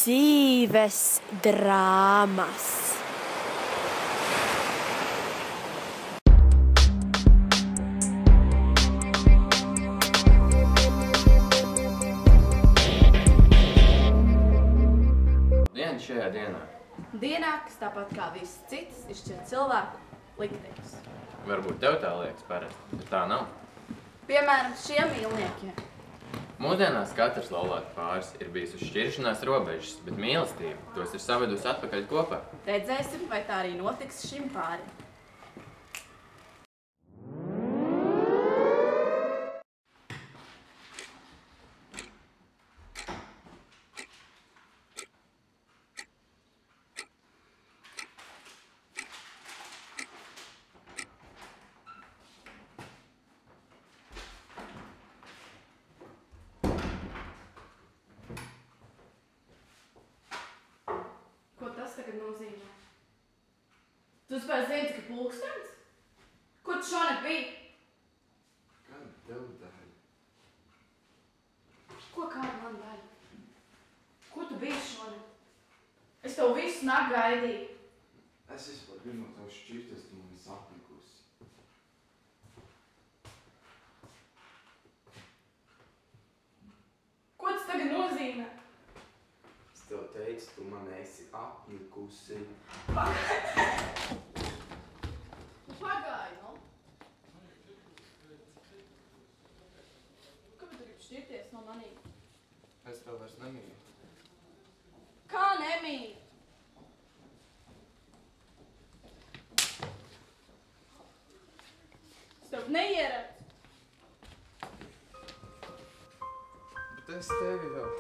Dzīves drāmas. Diena šajā dienā. Dienā, kas tāpat kā viss cits, izšķir cilvēku likteņus. Varbūt tev tā liekas parasti, bet tā nav. Piemēram, šiem mīlniekiem. Mūsdienās katrs laulātu pāris ir bijis uz šķiršanās robežas, bet mīlestība tos ir savedusi atpakaļ kopā. Redzēsim, vai tā arī notiks šim pārim. Ko tas tagad nozīmē? Tu spēj zini, cik ir pulkstens? Kur tu šonakt biji? Kāda tev daļa? Ko kāda man daļa? Kur tu biji šonakt? Es tev visu nakti gaidīju. Es vispār gribu no tev šķirties, tu man esi aplikusi. Ko tas tagad nozīmē? Es tev teicu, tu man esi aplikusi. Pagāji, nu? Kāpēc tu gribi šķirties no manīm? Es tev vairs nemīlu. Kā nemīli? Es tev neieredzu. Bet es tevi vēl.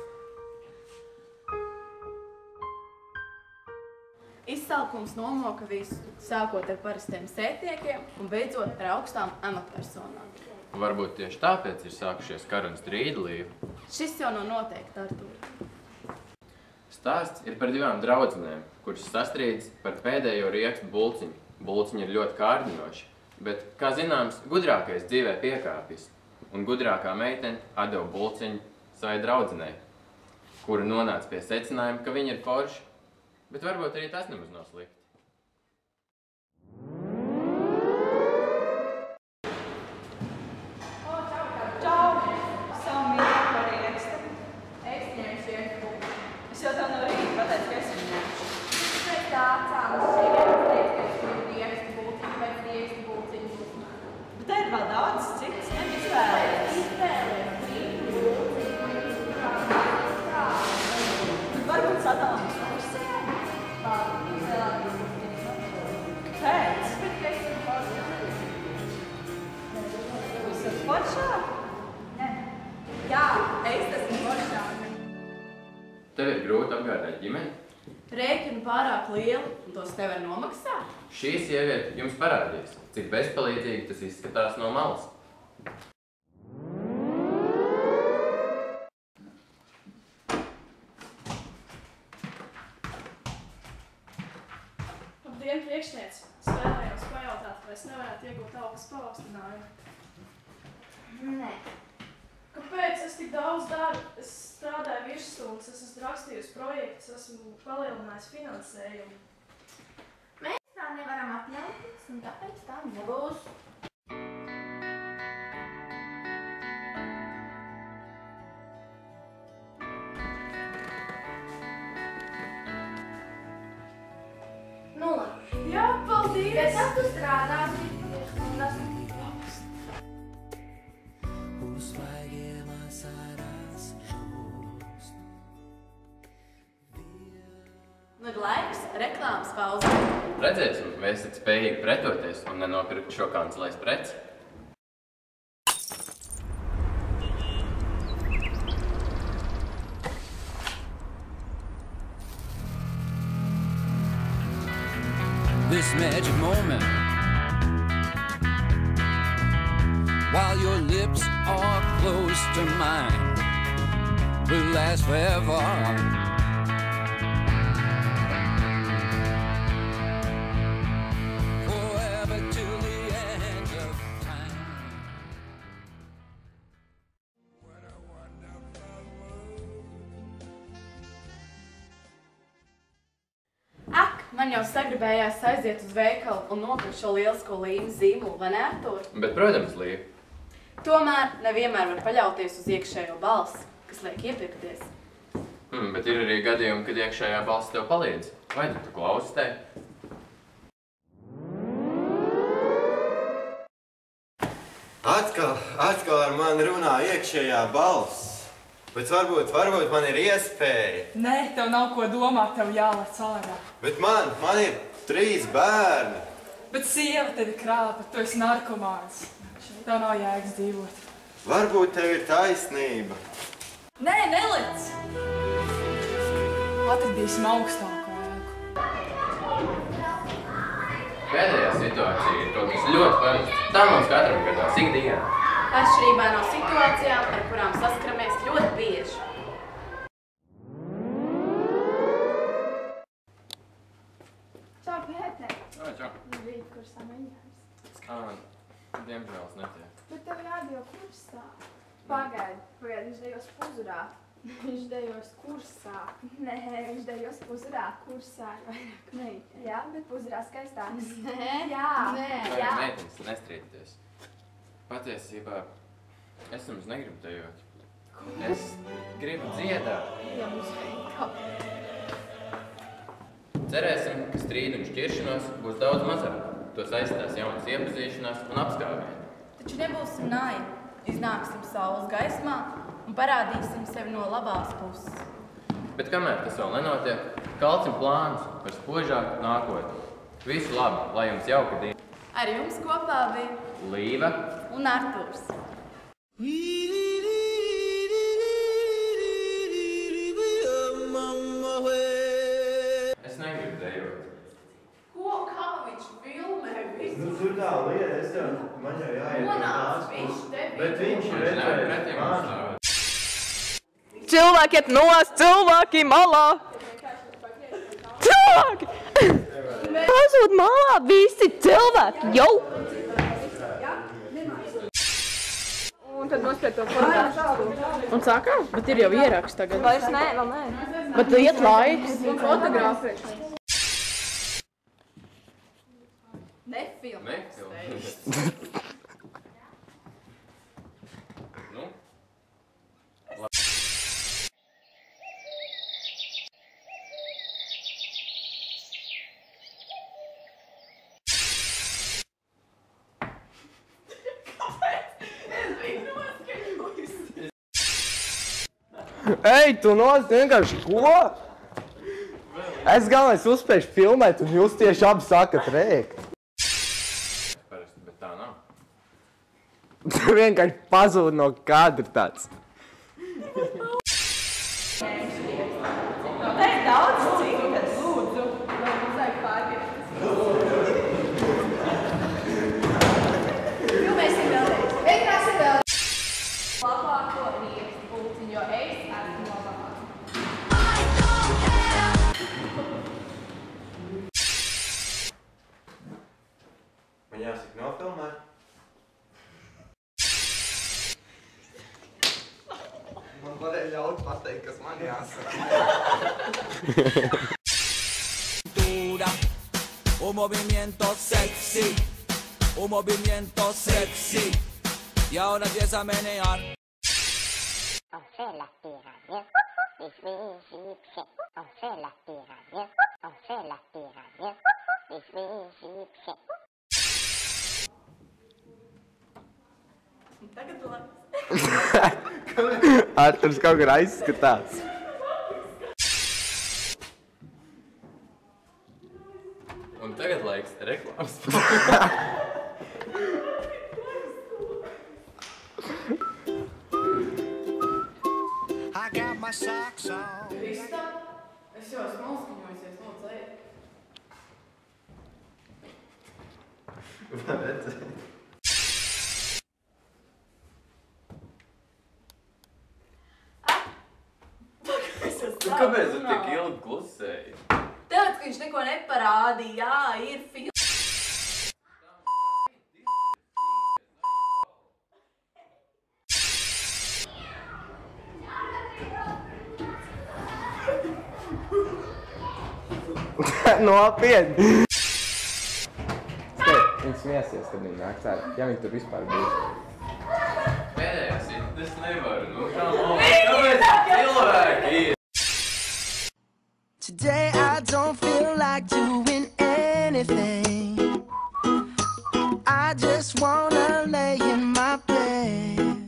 Izsalkums nomoka visu, sākot ar parastiem sētniekiem un beidzot ar augstām amatpersonām. Varbūt tieši tāpēc ir sākušies karu un strīdi, Līva. Šis jau nav noteikti, Artūr. Stāsts ir par divām draudzenēm, kuras sastrīdas par pēdējo riekstu bulciņu. Bulciņi ir ļoti kārdinoši, bet, kā zināms, gudrākais dzīvē piekāpjas. Un gudrākā meitene atdeva bulciņu savai draudzenei, kura nonāca pie secinājuma, ka viņa ir forša. Bet varbūt arī tas nemaz nav slikti. Čau! Savu mīļāko riekstu. Es ņemšu iekšpulku. Es jau tev no rīta pateicu, ka es viņu ņemšu. Pēc tā atcēlas šeit, teicu, ka es gribu riekstu bulciņu pēc riekstu bulciņu uzmanību. Bet te ir vēl daudz cits, neizvēlējies. Izvēlējies bulciņu, kā. Varbūt sadalāmies pusē. Kāpēc? Jūs esat foršā? Jā, es esmu foršā. Tev ir grūti apgādāt ģimeni? Rēķinu pārāk lielu, un tos nevar nomaksāt? Šī sieviete jums parādīs, cik bezpalīdzīgi tas izskatās no malas. Labdien, priekšniec! Spēlējos pajautāt, vai es nevarētu iegūt algas paaugstinājumu. Nē. Kāpēc es tik daudz daru? Es strādāju virsstundas, es esmu rakstījusi projektus, esmu palielinājis finansējumu. Mēs tā nevaram atļauties, un tāpēc tā nebūs. Nu, labi. Jā, paldies! Bet tad tu strādāsi, un tas Nu ir laiks reklāmas pauzē. Redzēsim, vai esat spējīgi pretoties un nenopirkt šo kancelēs preci. This magic moment, while your lips are close to mine, will last forever. Forever till the end of time. Man jau sagribējās aiziet uz veikalu un nopirkt šo lielisko līmes zīmolu, vai ne, Artur? Bet, protams, Līva. Tomēr nevienmēr var paļauties uz iekšējo balsi, kas liek iepirkties. Bet ir arī gadījumi, kad iekšējā balss tev palīdz. Vai tu klausi te? Atkal ar mani runā iekšējā balss. Bet varbūt man ir iespēja. Nē, tev nav ko domāt, tev jālec ārā. Bet man ir 3 bērni. Bet sieva tevi krāpa, tu esi narkomāns. Tev nav jēgas dzīvot. Varbūt tev ir taisnība. Nē, nelec! Atradīsim augstāko ēku. Pēdējā situācija ir kaut kas ļoti parasts. Tā mums katram gadās ikdienā. Atšķirībā no situācijām, ar kurām saskaramies ļoti bieži. Čau, Pēter! Čau. Labrīt, kursā mēģinājums. Diemžēl es netiek. Bet tev jādejo kursā. Pagaidi, viņš dejos puzurā. Viņš dejos kursā. Nē, viņš dejos puzurā, kursā. Vairāk meiteni. Jā, bet puzurā skaistāks. Nē. Jā. Nē. Jā. Meitenes, nestrīdieties. Patiesībā es jums negribu dejot. Es gribu dziedāt. Jā, mums veikal. Cerēsim, ka strīdu un šķiršanos būs daudz mazāk. Tos aizstās jaunas iepazīšanās un apskāvieni. Taču nebūsim naivi. Iznāksim saules gaismā un parādīsim sevi no labās puses. Bet kamēr tas vēl nenotiek, kalcim plānus par spožāku nākotni. Visu labi, lai jums jauka diena. Ar jums kopā bija Līva un Arturs. Es negribu dejot. Kā viņš filmē visu? Nu, tur tā lieta, man jau jāiet. Monās, viņš tevi. Bet viņš ir Pretī mums stāvēt. Cilvēki iet nost, cilvēki malā! Cilvēki! Pazūd malā visi cilvēki, jau! Un tad nospied to fotogrāfu. Un sākām? Bet ir jau ieraksts tagad. Vairs nē, vēl nē. Bet iet laiks. Un fotogrāfēšana. Nefilmēs. Nu? Ei, tu nost vienkārši ko? Es galvenais uzspēšu filmēt, un jūs tieši abi sakat rēkt. Parasti, bet tā nav. Tu vienkārši pazūd no kadra tāds. Te ir daudz citas. Lūdzu, lai mums vajag pārgāt. Filmēsim vēlreiz. Mēģināsim vēlreiz. Labāko riekstu pulciņu, jo es esmu labāka. Man jāsaka nofilmē. Man varēja ļaut pateikt, kas man jāsaka. Un movimiento sexy, un movimiento sexy. Y ahora empieza a menear. Tagad labs. Arturs kaut kā aizskatās. Un tagad laiks reklāmas. I got my socks on. Krista, es jau esmu noskaņojusies, lūdzu, ej. Vai redzēji? Kāpēc tu tik ilgi klusēji? Tāpēc, ka viņš neko neparādīja, jā, ir filma. Nopietni! Viņi smiesies, kad viņi nāk cēt. Ja viņi tur vispār būs. Pēdējās, es nevaru. Nu, kāpēc cilvēki ir? Today I don't feel like doing anything. I just wanna lay in my bed.